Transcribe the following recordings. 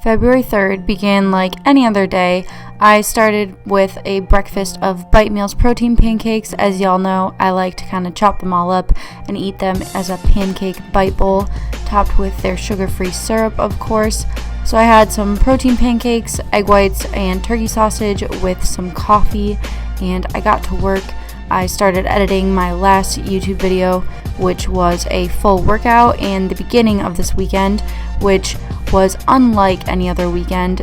February 3rd began like any other day. I started with a breakfast of Bite Meals protein pancakes. As y'all know, I like to kind of chop them all up and eat them as a pancake bite bowl, topped with their sugar-free syrup, of course. So I had some protein pancakes, egg whites, and turkey sausage with some coffee, and I got to work. I started editing my last YouTube video, which was a full workout, and the beginning of this weekend, which was unlike any other weekend.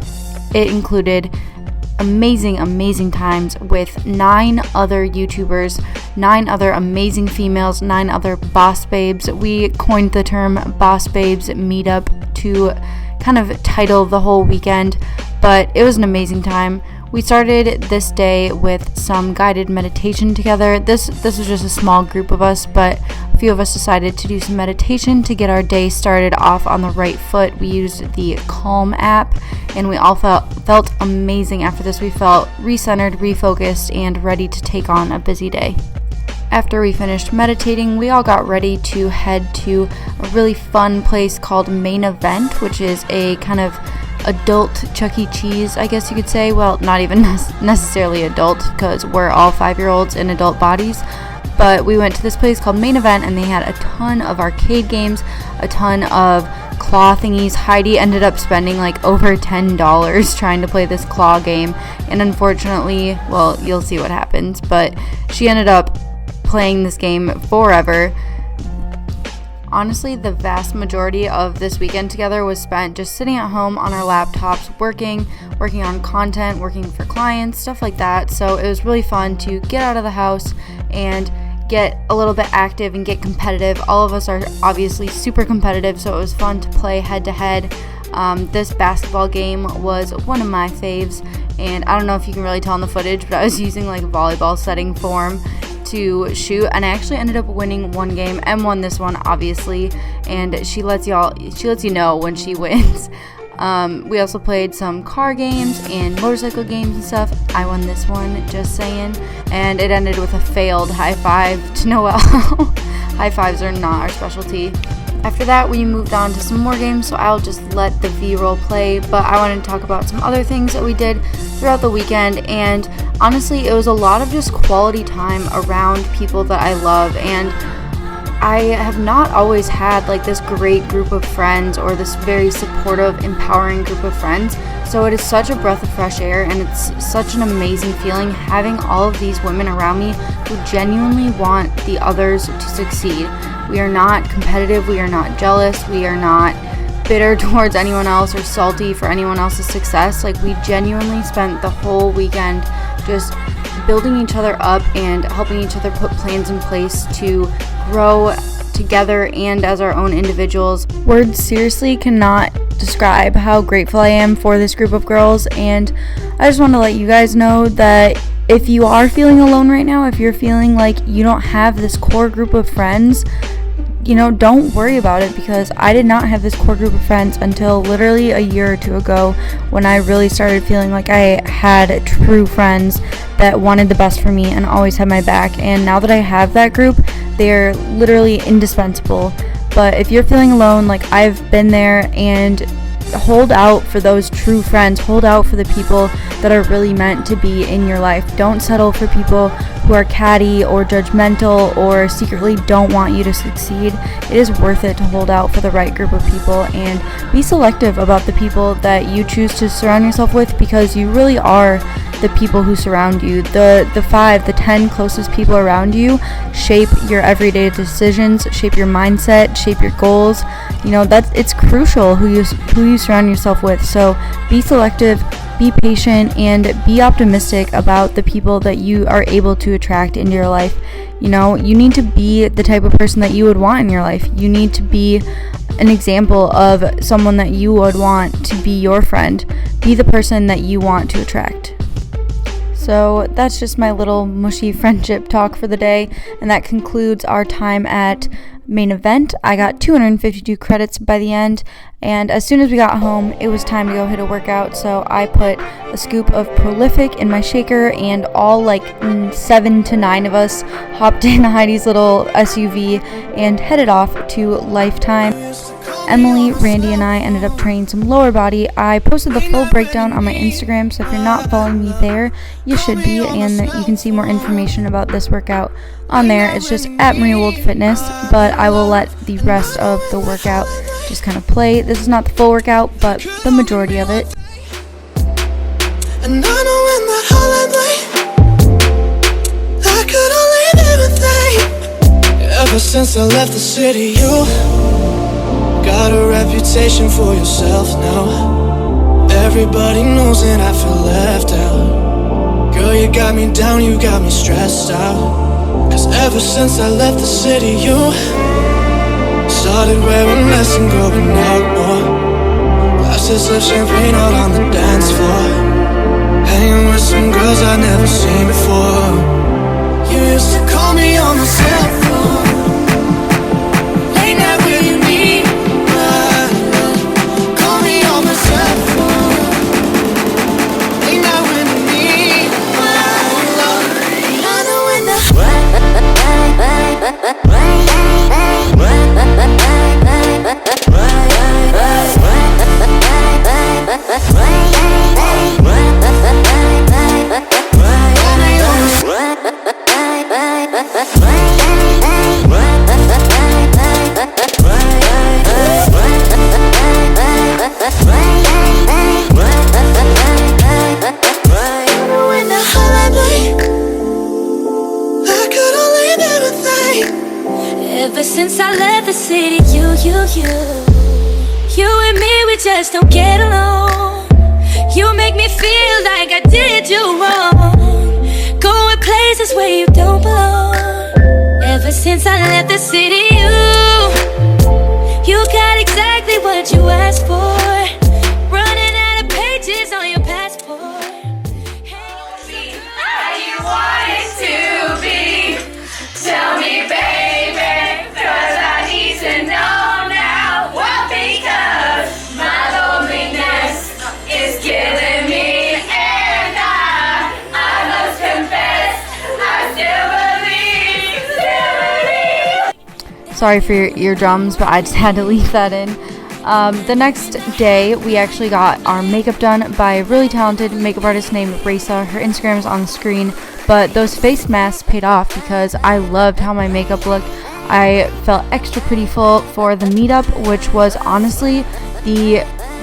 It included amazing times with 9 other YouTubers, 9 other amazing females, 9 other boss babes. We coined the term Boss Babes Meetup to kind of title the whole weekend, but it was an amazing time. We started this day with some guided meditation together. This was just a small group of us, but a few of us decided to do some meditation to get our day started off on the right foot. We used the Calm app, and we all felt amazing after this. We felt recentered, refocused, and ready to take on a busy day. After we finished meditating, we all got ready to head to a really fun place called Main Event, which is a kind of adult Chuck E. Cheese, I guess you could say. Well, not even necessarily adult, because we're all 5-year-olds in adult bodies. But we went to this place called Main Event, and they had a ton of arcade games, a ton of claw thingies. Heidi ended up spending like over $10 trying to play this claw game, and unfortunately, well, you'll see what happens, but she ended up playing this game forever. Honestly, the vast majority of this weekend together was spent just sitting at home on our laptops, working on content, working for clients, stuff like that. So it was really fun to get out of the house and get a little bit active and get competitive. All of us are obviously super competitive, so it was fun to play head to head. This basketball game was one of my faves, and I don't know if you can really tell in the footage, but I was using like volleyball setting form to shoot, and I actually ended up winning one game and won this one, obviously, and she lets you know when she wins. We also played some car games and motorcycle games and stuff. I won this one, just saying, and it ended with a failed high five to Noelle. High fives are not our specialty. After that, we moved on to some more games, so I'll just let the V-roll play, but I wanted to talk about some other things that we did throughout the weekend, and honestly, it was a lot of just quality time around people that I love, and I have not always had like this great group of friends or this very supportive, empowering group of friends, so it is such a breath of fresh air, and it's such an amazing feeling having all of these women around me who genuinely want the others to succeed. We are not competitive, we are not jealous, we are not bitter towards anyone else or salty for anyone else's success. Like, we genuinely spent the whole weekend just building each other up and helping each other put plans in place to grow together and as our own individuals. Words seriously cannot describe how grateful I am for this group of girls, and I just want to let you guys know that if you are feeling alone right now, if you're feeling like you don't have this core group of friends, don't worry about it, because I did not have this core group of friends until literally a year or two ago, when I really started feeling like I had true friends that wanted the best for me and always had my back. And now that I have that group, they're literally indispensable. But if you're feeling alone, like I've been there, and hold out for those true friends. Hold out for the people that are really meant to be in your life. Don't settle for people who are catty or judgmental or secretly don't want you to succeed. It is worth it to hold out for the right group of people, and be selective about the people that you choose to surround yourself with, because you really are the people who surround you. The 5, the 10 closest people around you shape your everyday decisions, shape your mindset, shape your goals. It's crucial who you surround yourself with. So be selective, be patient, and be optimistic about the people that you are able to attract into your life. You need to be the type of person that you would want in your life. You need to be an example of someone that you would want to be your friend. Be the person that you want to attract. So that's just my little mushy friendship talk for the day, and that concludes our time at Main Event. I got 252 credits by the end, and as soon as we got home, it was time to go hit a workout, so I put a scoop of Prolific in my shaker, and all 7 to 9 of us hopped in Heidi's little SUV and headed off to Lifetime. Emily, Randy, and I ended up training some lower body. I posted the full breakdown on my Instagram, so if you're not following me there, you should be, and you can see more information about this workout on there. It's just at Wold Fitness, but I will let the rest of the workout just kind of play. This is not the full workout, but the majority of it. And I know in that holiday I could only live a thing. Ever since I left the city, you got a reputation for yourself now. Everybody knows that I feel left out. Girl, you got me down, you got me stressed out. Cause ever since I left the city, you started wearing less and going out more. Glasses of champagne out on the dance floor, hanging with some girls I'd never seen before. You used to call me on the cell phone, late night when you need my love. Call me on the cell phone, late night when you need my love. I know when the ever since I left the city, you and me, we just don't get along. You make me feel like I did you wrong, going places where you don't belong. Ever since I left the city, you got exactly what you asked for, running out of pages on your passport. How you want it to be? Tell me, baby, 'cause I need to know now. Well, because my loneliness is killing me, and I must confess, I still believe. Sorry for your eardrums, but I just had to leave that in. The next day, we actually got our makeup done by a really talented makeup artist named Raisa. Her Instagram is on the screen, but those face masks paid off because I loved how my makeup looked. I felt extra prettyful for the meetup, which was honestly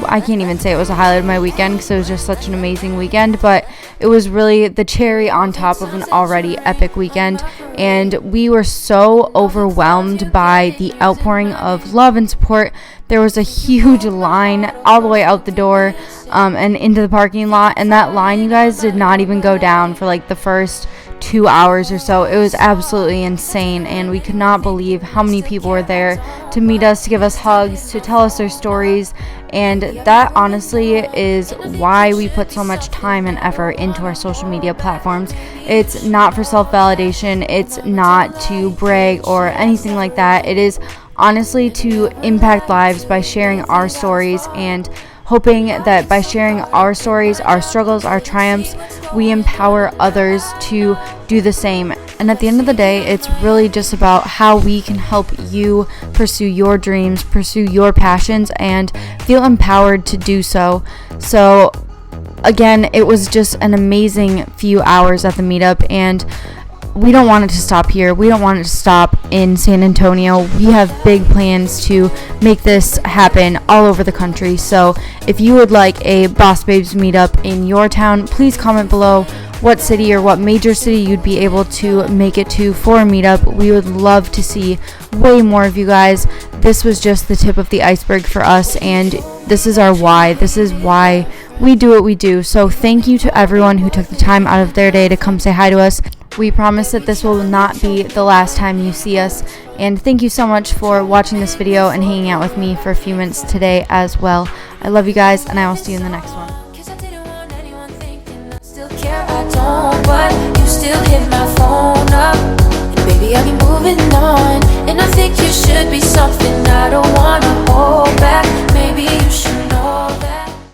I can't even say it was a highlight of my weekend because it was just such an amazing weekend, but it was really the cherry on top of an already epic weekend, and we were so overwhelmed by the outpouring of love and support. There was a huge line all the way out the door and into the parking lot, and that line, you guys, did not even go down for like the first 2 hours or so. It was absolutely insane, and we could not believe how many people were there to meet us, to give us hugs, to tell us their stories, and that honestly is why we put so much time and effort into our social media platforms. It's not for self-validation, it's not to brag or anything like that. It is honestly to impact lives by sharing our stories, and hoping that by sharing our stories, our struggles, our triumphs, we empower others to do the same. And at the end of the day, it's really just about how we can help you pursue your dreams, pursue your passions, and feel empowered to do so. So again, it was just an amazing few hours at the meetup, and we don't want it to stop here. We don't want it to stop in San Antonio. We have big plans to make this happen all over the country. So if you would like a Boss Babes meetup in your town, please comment below what city or what major city you'd be able to make it to for a meetup. We would love to see way more of you guys. This was just the tip of the iceberg for us, and this is our why. This is why we do what we do. So thank you to everyone who took the time out of their day to come say hi to us. We promise that this will not be the last time you see us, and thank you so much for watching this video and hanging out with me for a few minutes today as well. I love you guys, and I will see you in the next one. But you still hit my phone up, and baby, I'll be moving on, and I think you should be something I don't wanna hold back.